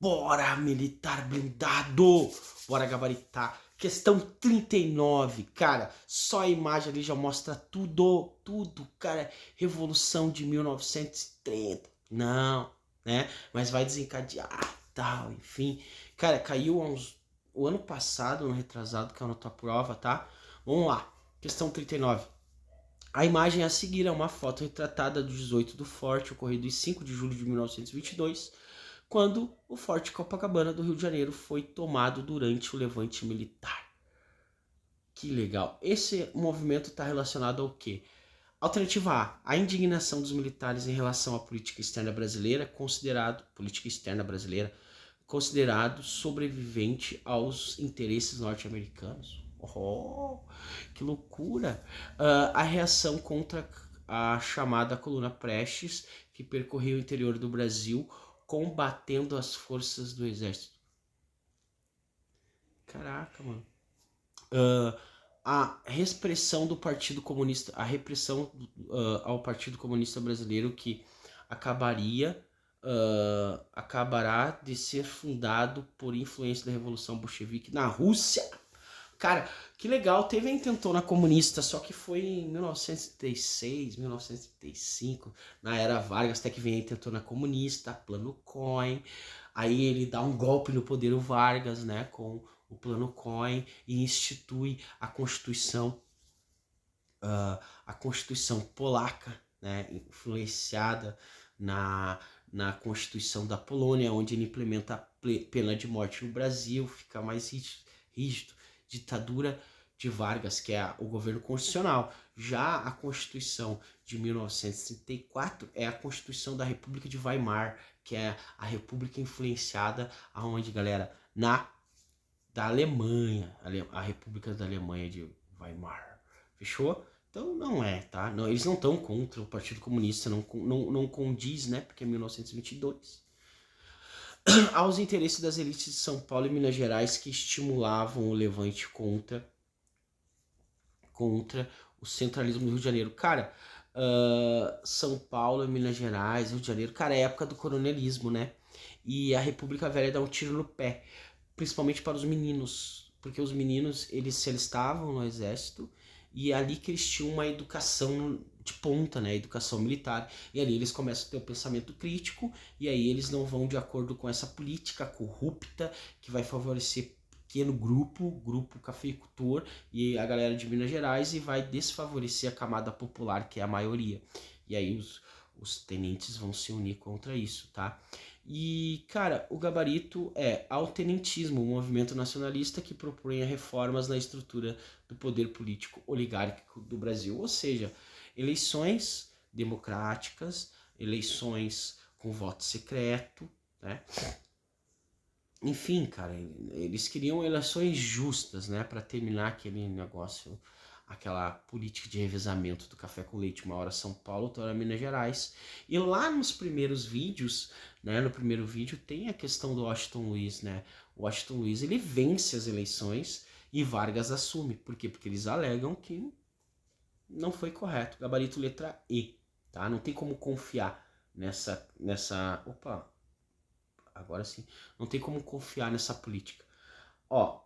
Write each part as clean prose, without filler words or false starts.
Bora, militar blindado! Bora gabaritar. Questão 39, cara. Só a imagem ali já mostra tudo, cara. Revolução de 1930. Não, né? Mas vai desencadear, tal, enfim. Cara, caiu o ano passado, ano retrasado, caiu na tua prova, tá? Vamos lá. Questão 39. A imagem a seguir é uma foto retratada do 18 do Forte, ocorrido em 5 de julho de 1922, quando o Forte Copacabana do Rio de Janeiro foi tomado durante o levante militar. Que legal. Esse movimento está relacionado ao quê? Alternativa A, a indignação dos militares em relação à política externa brasileira, considerado sobrevivente aos interesses norte-americanos. Oh, que loucura! A reação contra a chamada Coluna Prestes, que percorreu o interior do Brasil, combatendo as forças do exército. Caraca, mano. A repressão do Partido Comunista, a repressão ao Partido Comunista Brasileiro, que acabará de ser fundado por influência da Revolução Bolchevique na Rússia. Cara, que legal, teve a intentona comunista, só que foi em 1936, 1935, na era Vargas, até que vem a intentona comunista, Plano Cohen, aí ele dá um golpe no poder, o Vargas, né, com o Plano Cohen, e institui a Constituição polaca, né, influenciada na Constituição da Polônia, onde ele implementa a pena de morte no Brasil, fica mais rígido. Ditadura de Vargas, que é o governo constitucional. Já a Constituição de 1934 é a Constituição da República de Weimar, que é a república influenciada aonde, galera? Da Alemanha, a República da Alemanha de Weimar. Fechou? Então não é, tá? Não, eles não estão contra o Partido Comunista, não condiz, né? Porque é 1922. Aos interesses das elites de São Paulo e Minas Gerais que estimulavam o levante contra o centralismo do Rio de Janeiro. Cara, São Paulo, Minas Gerais, Rio de Janeiro, cara, é época do coronelismo, né? E a República Velha dá um tiro no pé, principalmente para os meninos, porque os meninos, eles se alistavam no exército e é ali que eles tinham uma educação de ponta, né, educação militar, e ali eles começam a ter um pensamento crítico, e aí eles não vão de acordo com essa política corrupta que vai favorecer pequeno grupo cafeicultor e a galera de Minas Gerais, e vai desfavorecer a camada popular, que é a maioria. E aí os tenentes vão se unir contra isso, tá? E, cara, o gabarito é ao tenentismo, um movimento nacionalista que propõe reformas na estrutura do poder político oligárquico do Brasil. Ou seja, eleições democráticas, eleições com voto secreto, né? Enfim, cara, eles queriam eleições justas, né, para terminar aquele negócio, aquela política de revezamento do café com leite, uma hora São Paulo, outra hora Minas Gerais. E lá nos primeiros vídeos, né, no primeiro vídeo tem a questão do Washington Luiz, né? O Washington Luiz, ele vence as eleições e Vargas assume. Por quê? Porque eles alegam que não foi correto. Gabarito letra E, tá? Não tem como confiar opa, agora sim, não tem como confiar nessa política. Ó,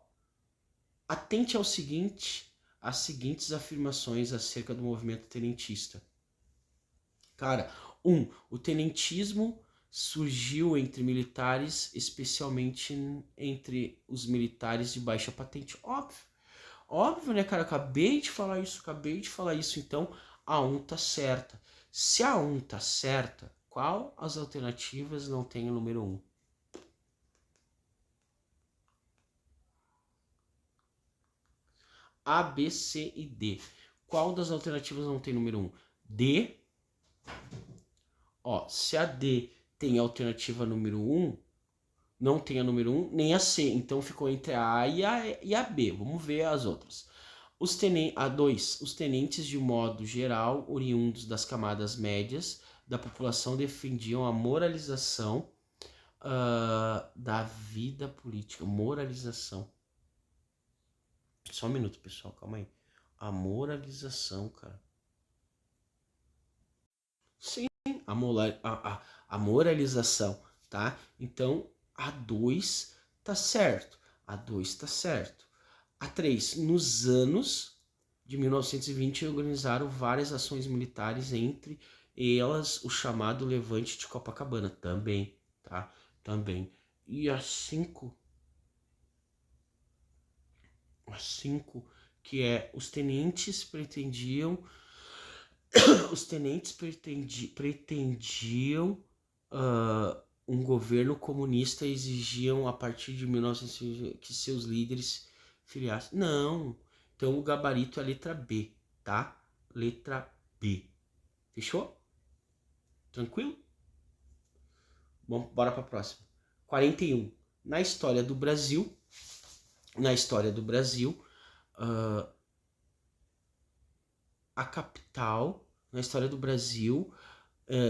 atente às seguintes afirmações acerca do movimento tenentista. Cara, o tenentismo surgiu entre militares, especialmente entre os militares de baixa patente. Óbvio, né, cara? Acabei de falar isso, então a 1 tá certa. Se a 1 tá certa, qual as alternativas não tem o número 1? A, B, C e D. Qual das alternativas não tem número 1? D. Ó, se a D tem a alternativa número 1, não tem a número 1, nem a C. Então ficou entre a A e a B. Vamos ver as outras. A 2. Os tenentes, de modo geral, oriundos das camadas médias da população, defendiam a moralização da vida política. Moralização. Só um minuto, pessoal, calma aí. A moralização, cara. Sim, a moralização, tá? Então, A2 tá certo. A2 tá certo. A3, nos anos de 1920 organizaram várias ações militares, entre elas o chamado Levante de Copacabana, também, tá? Também. E a cinco, que é os tenentes pretendiam um governo comunista e exigiam a partir de 1900 que seus líderes filiassem. Não. Então o gabarito é a letra B, tá? Letra B. Fechou? Tranquilo? Bom, bora para a próxima. 41. Na história do Brasil, a capital, na história do Brasil,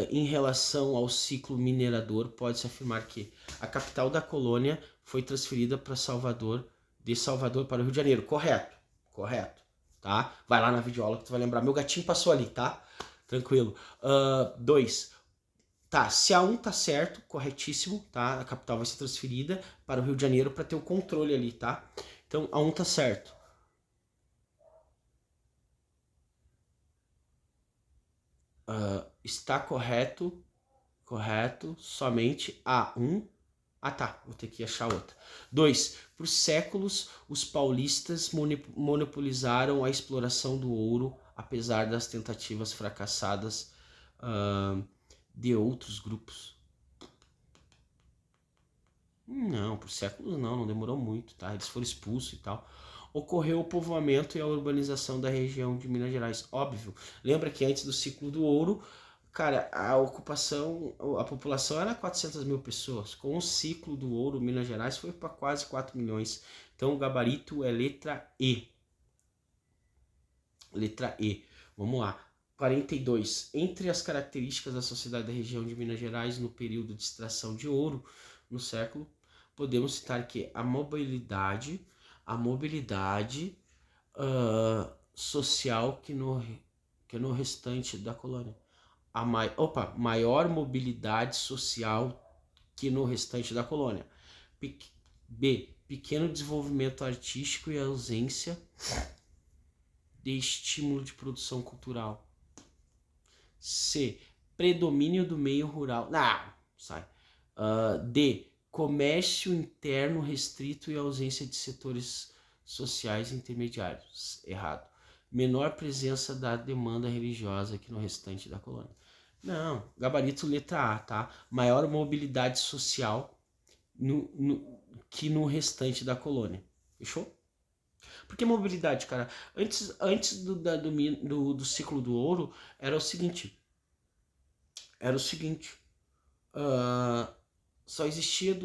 em relação ao ciclo minerador, pode-se afirmar que a capital da colônia foi transferida para Salvador, de Salvador para o Rio de Janeiro. Correto, correto, tá? Vai lá na videoaula que tu vai lembrar. Meu gatinho passou ali, tá? Tranquilo. 2. Tá, se a 1 tá certo, corretíssimo, tá? A capital vai ser transferida para o Rio de Janeiro para ter o controle ali, tá? Então a 1 tá certo. Está correto, somente A1. Ah tá, vou ter que achar outra. 2. Por séculos, os paulistas monopolizaram a exploração do ouro, apesar das tentativas fracassadas de outros grupos. Não, por séculos não demorou muito, tá? Eles foram expulsos e tal. Ocorreu o povoamento e a urbanização da região de Minas Gerais, óbvio. Lembra que antes do ciclo do ouro, cara, a população era 400 mil pessoas. Com o ciclo do ouro, Minas Gerais foi para quase 4 milhões. Então o gabarito é letra E. Letra E. Vamos lá. 42. Entre as características da sociedade da região de Minas Gerais no período de extração de ouro no século, podemos citar que a mobilidade social que no restante da colônia. Maior mobilidade social que no restante da colônia. B. Pequeno desenvolvimento artístico e ausência de estímulo de produção cultural. C. Predomínio do meio rural. Sai. D. Comércio interno restrito e ausência de setores sociais intermediários. Errado. Menor presença da demanda religiosa que no restante da colônia. Não, gabarito letra A, tá? Maior mobilidade social que no restante da colônia. Fechou? Porque mobilidade, cara, antes do ciclo do ouro, era o seguinte, só existia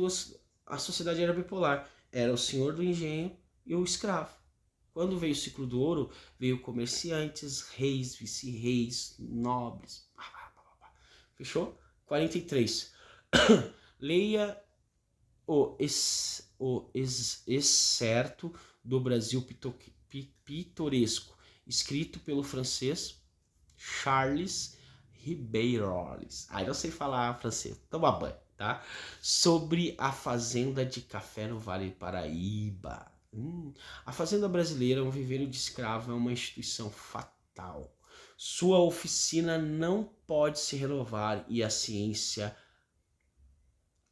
a sociedade era bipolar, era o senhor do engenho e o escravo. Quando veio o ciclo do ouro, veio comerciantes, reis, vice-reis, nobres, fechou? 43. Leia o excerto do Brasil pitoresco, escrito pelo francês Charles Ribeiroles. Não sei falar francês, toma banho, tá? Sobre a fazenda de café no Vale do Paraíba. A fazenda brasileira, um viveiro de escravo, é uma instituição fatal. Sua oficina não pode se renovar e a ciência,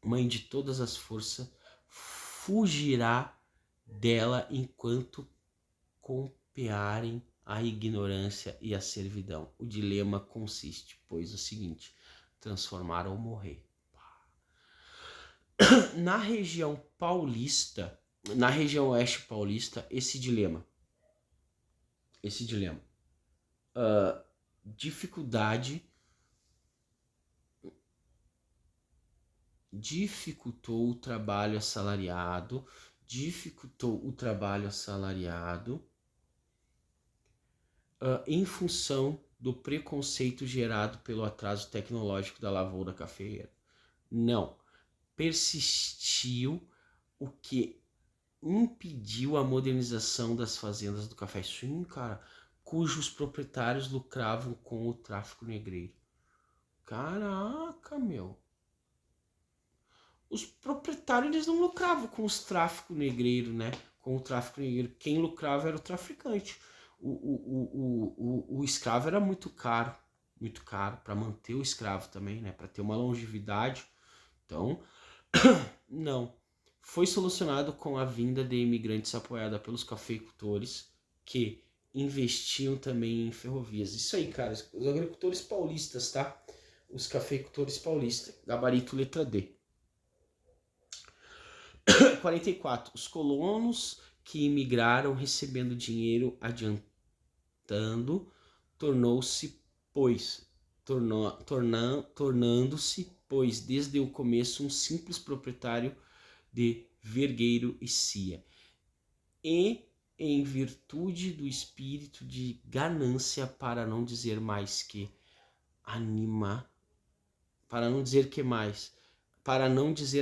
mãe de todas as forças, fugirá dela enquanto compearem a ignorância e a servidão. O dilema consiste, pois, o seguinte: transformar ou morrer. Na região paulista, na região oeste paulista, esse dilema, dificultou o trabalho assalariado, em função do preconceito gerado pelo atraso tecnológico da lavoura cafeeira. Não. Persistiu o que impediu a modernização das fazendas do café. Sim, cara, cujos proprietários lucravam com o tráfico negreiro. Caraca, meu. os proprietários eles não lucravam com os tráfico negreiro, né? Com o tráfico negreiro. Quem lucrava era o traficante. O escravo era muito caro para manter o escravo também, né? Para ter uma longevidade. Então, não. Foi solucionado com a vinda de imigrantes apoiada pelos cafeicultores que investiam também em ferrovias. Isso aí, cara. Os agricultores paulistas, tá? Os cafeicultores paulistas. Gabarito letra D. 44. Os colonos que imigraram recebendo dinheiro adiantando tornou-se, pois, tornando-se, pois, desde o começo um simples proprietário de vergueiro e cia. E em virtude do espírito de ganância, para não dizer mais que anima, para não dizer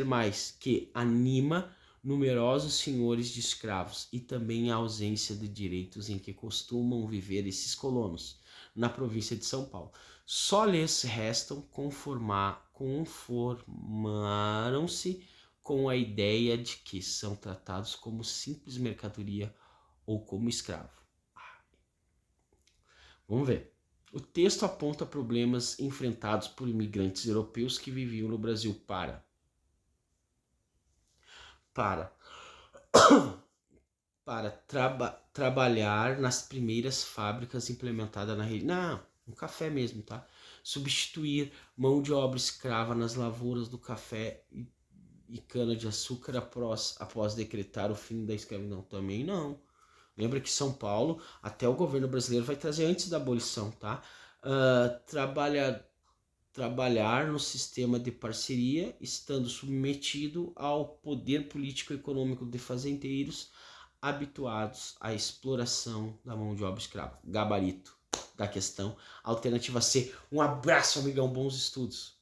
mais que anima numerosos senhores de escravos e também a ausência de direitos em que costumam viver esses colonos na província de São Paulo. Só lhes restam conformaram-se com a ideia de que são tratados como simples mercadoria ou como escravo. Vamos ver. O texto aponta problemas enfrentados por imigrantes europeus que viviam no Brasil para trabalhar nas primeiras fábricas implementadas na região. Não, um café mesmo, tá? Substituir mão de obra escrava nas lavouras do café e cana-de-açúcar após decretar o fim da escravidão. Também não. Lembra que São Paulo, até o governo brasileiro vai trazer antes da abolição, tá? Trabalhar no sistema de parceria, estando submetido ao poder político e econômico de fazendeiros habituados à exploração da mão de obra escrava. Gabarito da questão. Alternativa C. Um abraço, amigão. Bons estudos.